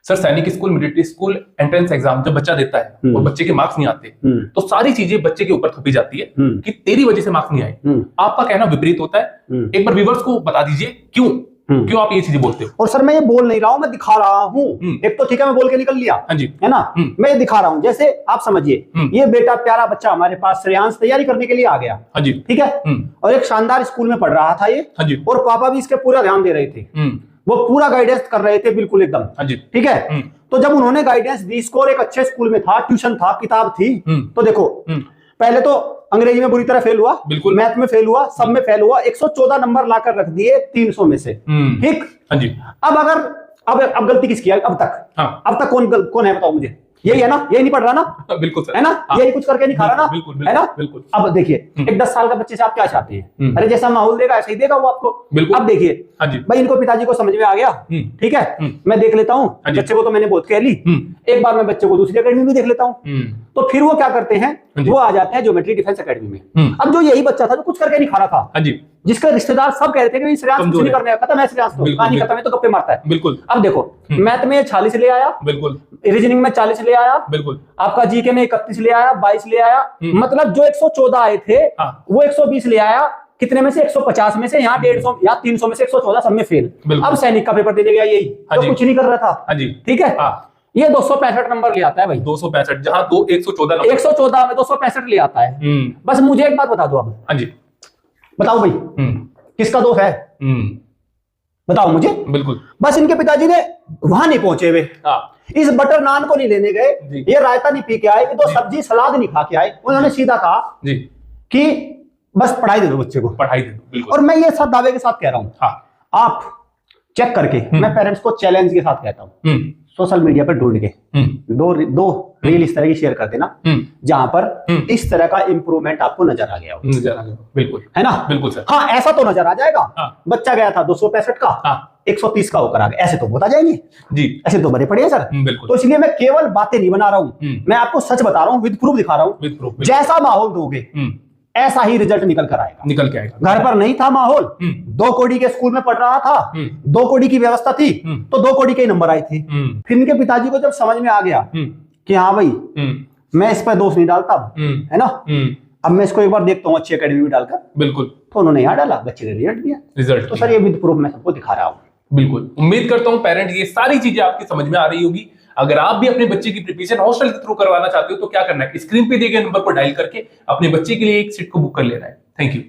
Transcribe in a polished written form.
Sir सैनिक school, military school entrance exam जब बच्चा देता है और बच्चे के मार्क्स नहीं आते तो सारी चीजें बच्चे के ऊपर थोपी जाती है कि तेरी वजह से मार्क्स नहीं आए। आपका कहना विपरीत होता है। एक बार व्यूअर्स को बता दीजिए क्यों आप ये चीजें बोलते हो। और सर मैं ये बोल नहीं रहा हूं, मैं दिखा रहा हूं। एक तो ठीक है मैं बोल के निकल लिया, हाँ जी, है ना। मैं ये दिखा रहा हूं, जैसे आप समझिए ये बेटा प्यारा बच्चा हमारे पास श्रेयांश तैयारी करने के लिए आ गया, हाँ जी, ठीक है। और एक शानदार स्कूल में पढ़ रहा था ये, हाँ जी, और पापा भी इसके पूरा ध्यान दे रहे थे, वो पूरा गाइडेंस कर रहे थे बिल्कुल एकदम, हाँ जी, ठीक है। तो जब उन्होंने गाइडेंस दी, स्कोर एक अच्छे स्कूल में था, ट्यूशन था, किताब थी, तो देखो पहले तो अंग्रेजी में बुरी तरह फेल हुआ, बिल्कुल, मैथ में फेल हुआ, सब में फेल हुआ, 114 नंबर लाकर रख दिए 300 में से, ठीक। हाँ जी। अब गलती किसकी है अब तक? हाँ। अब तक कौन है बताओ मुझे? यही है ना, यही नहीं पढ़ रहा ना, बिल्कुल सर, है ना, यही कुछ करके नहीं खा रहा ना, बिल्कुल, है ना, बिल्कुल। अब देखिए एक 10 साल का बच्चे से आप क्या चाहते हैं? अरे जैसा माहौल देगा ऐसा ही देगा वो आपको, बिल्कुल। अब देखिए भाई इनको पिताजी को समझ में आ गया, ठीक है, मैं देख लेता हूँ बच्चे को, तो मैंने बहुत कह ली, एक बार मैं बच्चे को दूसरी अकेडमी में देख लेता हूँ। तो फिर वो क्या करते हैं, वो आ जाते हैं ज्योमेट्री डिफेंस अकेडमी में। अब जो यही बच्चा था जो कुछ करके नहीं खा रहा था, जिसके रिश्तेदार सब कह रहे थे कि श्रेयांश कुछ नहीं करने का, खत्म है श्रेयांश, तो कहानी खत्म है, तो गप्पे मारता है, बिल्कुल। अब देखो मैथ में 46 ले आया, बिल्कुल, रीजनिंग में 40 ले आया, बिल्कुल, आपका जीके में 31 ले आया, 22 ले आया, मतलब जो 114 आए थे वो 120 ले आया, कितने में से? 150 में से, यहाँ 150 या 300 में से 114 सब में फेल। अब सैनिक का पेपर देने गया यही तो कुछ नहीं कर रहा था, ठीक है, ये 265 नंबर ले आता है भाई, 265, जहां 114 में 265 ले आता है। बस मुझे एक बात बता दो अब, हाँ जी, बताओ भाई किसका दोष है? बताओ मुझे, बिल्कुल। बस इनके पिताजी ने वहां नहीं पहुंचे वे, इस बटर नान को नहीं लेने गए, ये रायता नहीं पी के आए, तो सब्जी सलाद नहीं खा के आए, उन्होंने सीधा कहा कि बस पढ़ाई दे दो बच्चे को, पढ़ाई दे दो। और मैं ये सब दावे के साथ कह रहा हूं, आप चेक करके, मैं पेरेंट्स को चैलेंज के साथ कहता हूं, सोशल मीडिया पर ढूंढ के दो रील इस तरह की शेयर कर देना जहां पर इस तरह का इंप्रूवमेंट आपको नजर आ गया हो, बिल्कुल, है ना, बिल्कुल सर। हाँ ऐसा तो नजर आ जाएगा, बच्चा गया था 265 का 130 का होकर आ गया, ऐसे तो बता जाएंगे जी, ऐसे तो बड़े पड़े हैं सर, बिल्कुल। तो इसलिए मैं केवल बातें नहीं बना रहा हूं, मैं आपको सच बता रहा हूं, विद प्रूफ दिखा रहा हूं। जैसा माहौल दोगे ऐसा ही रिजल्ट निकल कर आएगा, निकल के आएगा। घर पर नहीं था माहौल, 2 कौड़ी के स्कूल में पढ़ रहा था, 2 कौड़ी की व्यवस्था थी, तो 2 कौड़ी के नंबर आए थे। फिर इनके पिताजी को जब समझ में आ गया कि हाँ भाई मैं इस पर दोष नहीं डालता, है ना, अब मैं इसको एक बार देखता हूँ अच्छी अकेडमी में डालकर, बिल्कुल, तो उन्होंने यहाँ डाला, बच्चे ने रिजल्ट दिया। तो सर ये विद प्रूफ मैं सबको दिखा रहा हूँ, बिल्कुल। उम्मीद करता हूँ पेरेंट्स ये सारी चीजें आपकी समझ में आ रही होगी। अगर आप भी अपने बच्चे की प्रिपरेशन हॉस्टल के थ्रू करवाना चाहते हो तो क्या करना है, स्क्रीन पे दिए गए नंबर पर डायल करके अपने बच्चे के लिए एक सीट को बुक कर लेना है। Thank you.